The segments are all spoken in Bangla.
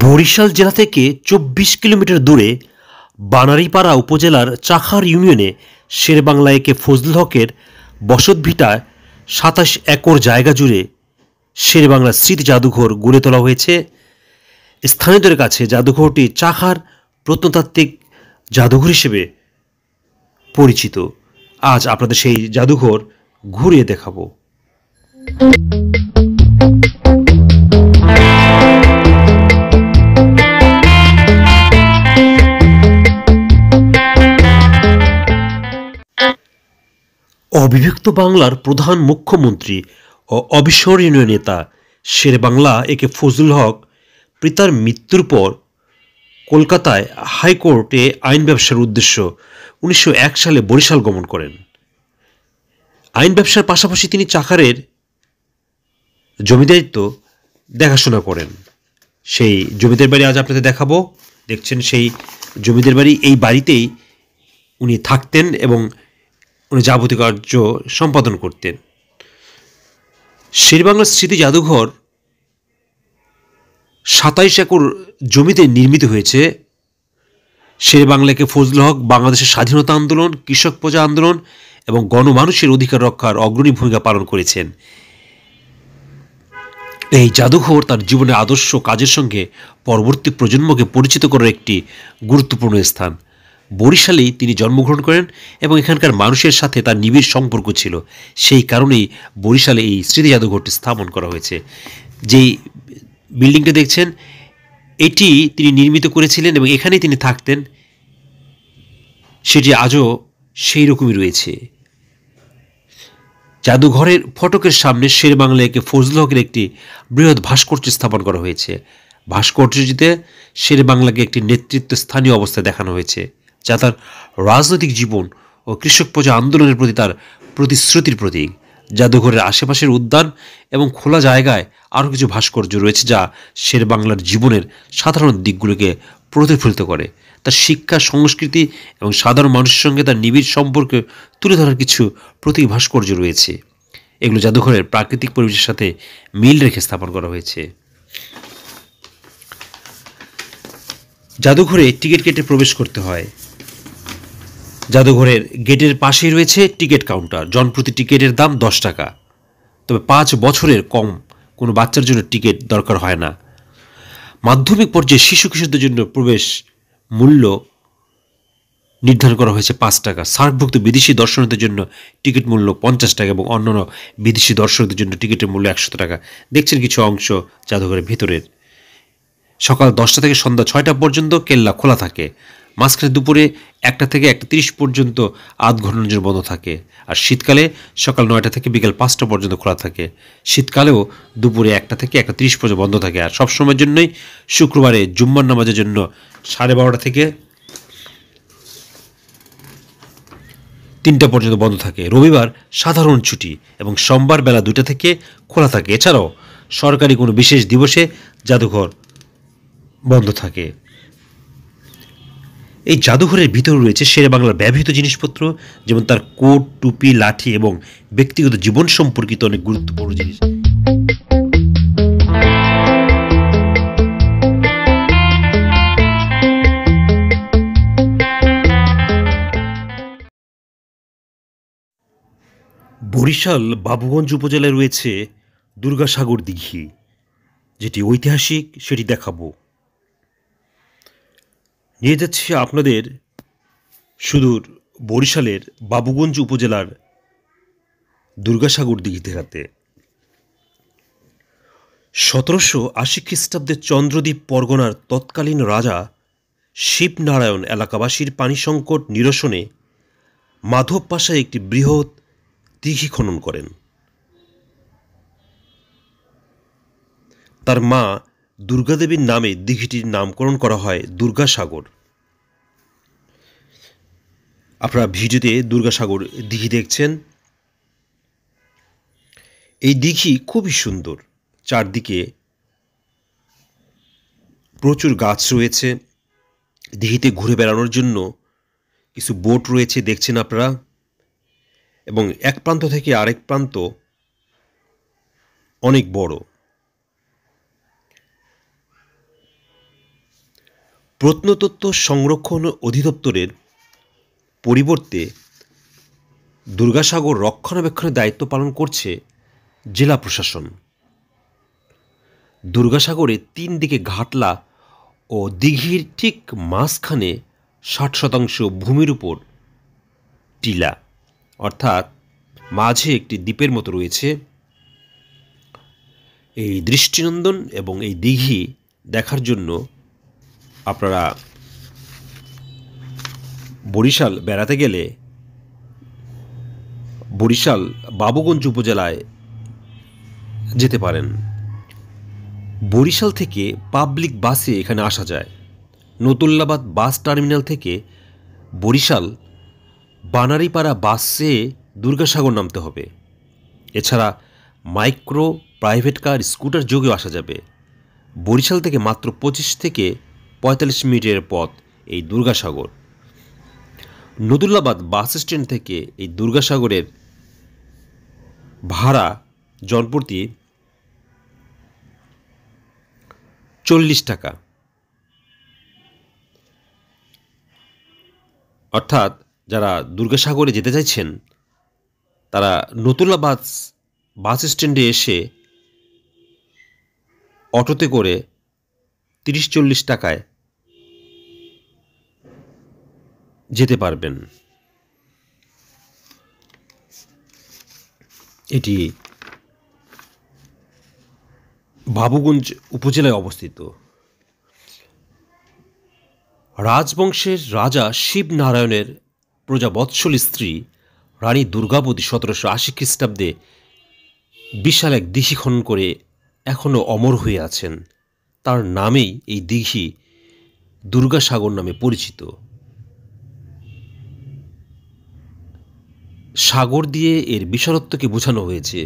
বরিশাল জেলা থেকে ২৪ কিলোমিটার দূরে বানারীপাড়া উপজেলার চাখার ইউনিয়নে শেরেবাংলা একে ফজলুল হকের বসতভিটায় ২৭ একর জায়গা জুড়ে শেরেবাংলা স্মৃতি জাদুঘর গড়ে তোলা হয়েছে। স্থানীয়দের কাছে জাদুঘরটি চাখার প্রত্নতাত্ত্বিক জাদুঘর হিসেবে পরিচিত। আজ আপনাদের সেই জাদুঘর ঘুরিয়ে দেখাবো। অবিভক্ত বাংলার প্রধান মুখ্যমন্ত্রী ও অবিস্মরণীয় নেতা শেরেবাংলা একে ফজলুল হক পিতার মৃত্যুর পর কলকাতায় হাইকোর্টে আইন ব্যবসার উদ্দেশ্য ১৯০১ সালে বরিশাল গমন করেন। আইন ব্যবসার পাশাপাশি তিনি চাখারের জমিদারিত্ব দেখাশোনা করেন। সেই জমিদার বাড়ি আজ আপনাদের দেখাবো। দেখছেন সেই জমিদার বাড়ি। এই বাড়িতেই উনি থাকতেন এবং উনি যাবতীয় কার্য সম্পাদন করতেন। শেরেবাংলা স্মৃতি জাদুঘর ২৭ একর জমিতে নির্মিত হয়েছে। শেরেবাংলাকে ফজলুল হক বাংলাদেশের স্বাধীনতা আন্দোলন, কৃষক প্রজা আন্দোলন এবং গণমানুষের অধিকার রক্ষার অগ্রণী ভূমিকা পালন করেছেন। এই জাদুঘর তার জীবনের আদর্শ কাজের সঙ্গে পরবর্তী প্রজন্মকে পরিচিত করার একটি গুরুত্বপূর্ণ স্থান। বরিশালেই তিনি জন্মগ্রহণ করেন এবং এখানকার মানুষের সাথে তার নিবিড় সম্পর্ক ছিল। সেই কারণেই বরিশালে এই স্মৃতি জাদুঘরটি স্থাপন করা হয়েছে। যেই বিল্ডিংটা দেখছেন এটি তিনি নির্মিত করেছিলেন এবং এখানেই তিনি থাকতেন। সেটি আজও সেই রকমই রয়েছে। জাদুঘরের ফটকের সামনে শেরেবাংলা একে ফজলুল হকের একটি বৃহৎ ভাস্কর্য স্থাপন করা হয়েছে। ভাস্কর্যটিতে শেরেবাংলাকে একটি নেতৃত্ব স্থানীয় অবস্থায় দেখানো হয়েছে, যা তার রাজনৈতিক জীবন ও কৃষক প্রজা আন্দোলনের প্রতি তার প্রতিশ্রুতির প্রতীক। জাদুঘরের আশেপাশের উদ্যান এবং খোলা জায়গায় আরও কিছু ভাস্কর্য রয়েছে, যা শেরেবাংলার জীবনের সাধারণ দিকগুলোকে প্রতিফলিত করে। তার শিক্ষা, সংস্কৃতি এবং সাধারণ মানুষের সঙ্গে তার নিবিড় সম্পর্কে তুলে ধরার কিছু প্রতীক ভাস্কর্য রয়েছে। এগুলো জাদুঘরের প্রাকৃতিক পরিবেশের সাথে মিল রেখে স্থাপন করা হয়েছে। জাদুঘরে টিকিট কেটে প্রবেশ করতে হয়। জাদুঘরের গেটের পাশেই রয়েছে টিকিট কাউন্টার। জনপ্রতি টিকিটের দাম ১০ টাকা। তবে ৫ বছরের কম কোনো বাচ্চার জন্য টিকিট দরকার হয় না। মাধ্যমিক পর্যায়ে শিশু কিশোরদের জন্য প্রবেশ মূল্য নির্ধারণ করা হয়েছে ৫ টাকা। সার্কভুক্ত বিদেশি দর্শনার্থীদের জন্য টিকিট মূল্য ৫০ টাকা এবং অন্যান্য বিদেশি দর্শকদের জন্য টিকিটের মূল্য ১০০ টাকা। দেখছেন কিছু অংশ জাদুঘরের ভিতরের। সকাল ১০টা থেকে সন্ধ্যা ৬টা পর্যন্ত কেল্লা খোলা থাকে। মাঝখানে দুপুরে ১টা থেকে ১টা ৩০ পর্যন্ত আধ ঘন্টার জন্য বন্ধ থাকে। আর শীতকালে সকাল ৯টা থেকে বিকেল ৫টা পর্যন্ত খোলা থাকে। শীতকালেও দুপুরে ১টা থেকে ১টা ৩০ পর্যন্ত বন্ধ থাকে। আর সবসময়ের জন্যই শুক্রবারে জুম্মার নামাজের জন্য ১২:৩০ থেকে ৩টা পর্যন্ত বন্ধ থাকে। রবিবার সাধারণ ছুটি এবং সোমবার বেলা ২টা থেকে খোলা থাকে। এছাড়াও সরকারি কোনো বিশেষ দিবসে জাদুঘর বন্ধ থাকে। এই জাদুঘরের ভিতরে রয়েছে শেরেবাংলার ব্যবহৃত জিনিসপত্র, যেমন তার কোট, টুপি, লাঠি এবং ব্যক্তিগত জীবন সম্পর্কিত অনেক গুরুত্বপূর্ণ জিনিস। বরিশাল বাবুগঞ্জ উপজেলায় রয়েছে দুর্গাসাগর দিঘি, যেটি ঐতিহাসিক, সেটি দেখাবো। নিয়ে যাচ্ছি আপনাদের সুদূর বরিশালের বাবুগঞ্জ উপজেলার দুর্গাসাগর দিঘি দেখাতে। ১৭৮০ খ্রিস্টাব্দে চন্দ্রদ্বীপ পরগনার তৎকালীন রাজা শিবনারায়ণ এলাকাবাসীর পানি সংকট নিরসনে মাধব পাশায় একটি বৃহৎ দিঘি খনন করেন। তার মা দুর্গাদেবীর নামে দিঘিটির নামকরণ করা হয় দুর্গাসাগর। আপনারা ভিডিওতে দুর্গাসাগর দিঘি দেখছেন। এই দিঘি খুবই সুন্দর। চারদিকে প্রচুর গাছ রয়েছে। দিঘিতে ঘুরে বেড়ানোর জন্য কিছু বোট রয়েছে, দেখছেন আপনারা। এবং এক প্রান্ত থেকে আরেক প্রান্ত অনেক বড়। প্রত্নতত্ত্ব সংরক্ষণ অধিদপ্তরের পরিবর্তে দুর্গাসাগর রক্ষণাবেক্ষণের দায়িত্ব পালন করছে জেলা প্রশাসন। দুর্গাসাগরে 3 দিকে ঘাটলা ও দিঘির ঠিক মাঝখানে 60% ভূমির উপর টিলা, অর্থাৎ মাঝে একটি দ্বীপের মতো রয়েছে। এই দৃষ্টিনন্দন এবং এই দিঘি দেখার জন্য আপনারা বরিশাল বেড়াতে গেলে বরিশাল বাবুগঞ্জ উপজেলায় যেতে পারেন। বরিশাল থেকে পাবলিক বাসে এখানে আসা যায়। নতুল্লাবাদ বাস টার্মিনাল থেকে বরিশাল বানারীপাড়া বাসে দুর্গাসাগর নামতে হবে। এছাড়া মাইক্রো, প্রাইভেট কার, স্কুটার যোগেও আসা যাবে। বরিশাল থেকে মাত্র 25 থেকে 45 মিনিটের পথ এই দুর্গাসাগর। নতুল্লাবাদ বাস স্ট্যান্ড থেকে এই দুর্গাসাগরের ভাড়া জনপ্রতি 40 টাকা, অর্থাৎ যারা দুর্গাসাগরে যেতে চাইছেন তারা নতুল্লাবাদ বাস স্ট্যান্ডে এসে অটোতে করে 30-40 টাকায় যেতে পারবেন। এটি বাবুগঞ্জ উপজেলায় অবস্থিত। রাজবংশের রাজা শিবনারায়ণের প্রজাবৎসল স্ত্রী রানী দুর্গাবতী 1780 খ্রিস্টাব্দে বিশাল এক দিঘি খনন করে এখনও অমর হয়ে আছেন। তার নামেই এই দিঘি দুর্গাসাগর নামে পরিচিত। সাগর দিয়ে এর বিশালত্বকে বোঝানো হয়েছে।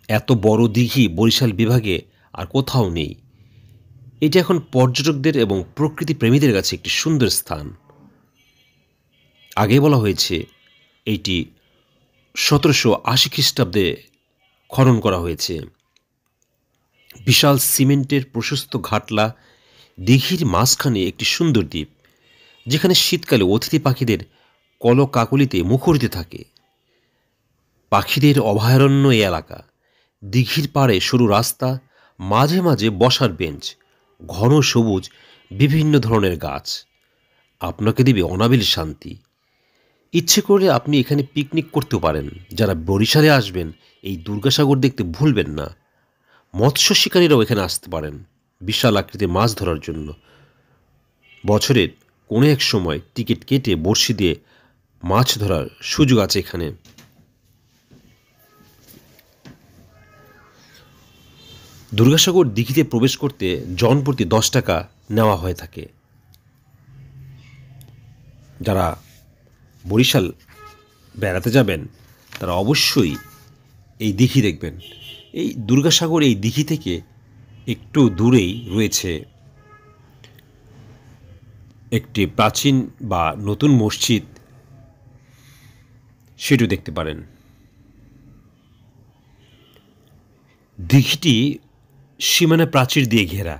এত বড় দিঘি বরিশাল বিভাগে আর কোথাও নেই। এটি এখন পর্যটকদের এবং প্রকৃতি প্রেমীদের কাছে একটি সুন্দর স্থান। আগে বলা হয়েছে এইটি 1780 খ্রিস্টাব্দে খনন করা হয়েছে। বিশাল সিমেন্টের প্রশস্ত ঘাটলা, দিঘির মাঝখানে একটি সুন্দর দ্বীপ, যেখানে শীতকালে অতিথি পাখিদের কলকাকলিতে মুখরিত থাকে। পাখিদের অভয়ারণ্য এই এলাকা। দিঘির পাড়ে সরু রাস্তা, মাঝে মাঝে বসার বেঞ্চ, ঘন সবুজ বিভিন্ন ধরনের গাছ আপনাকে দেবে অনাবিল শান্তি। ইচ্ছে করলে আপনি এখানে পিকনিক করতেও পারেন। যারা বরিশালে আসবেন এই দুর্গাসাগর দেখতে ভুলবেন না। মৎস্য শিকারীরাও এখানে আসতে পারেন বিশাল আকৃতির মাছ ধরার জন্য। বছরের কোনো এক সময় টিকিট কেটে বড়শি দিয়ে মাছ ধরার সুযোগ আছে এখানে। দুর্গাসাগর দিঘিতে প্রবেশ করতে জনপ্রতি 10 টাকা নেওয়া হয়ে থাকে। যারা বরিশাল বেড়াতে যাবেন তারা অবশ্যই এই দিঘি দেখবেন। এই দুর্গাসাগর এই দিঘি থেকে একটু দূরেই রয়েছে একটি প্রাচীন বা নতুন মসজিদ, সেটিও দেখতে পারেন। দিঘিটি সীমানা প্রাচীর দিয়ে ঘেরা।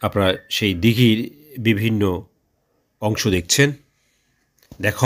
আপনারা সেই দিঘির বিভিন্ন অংশ দেখছেন। দেখা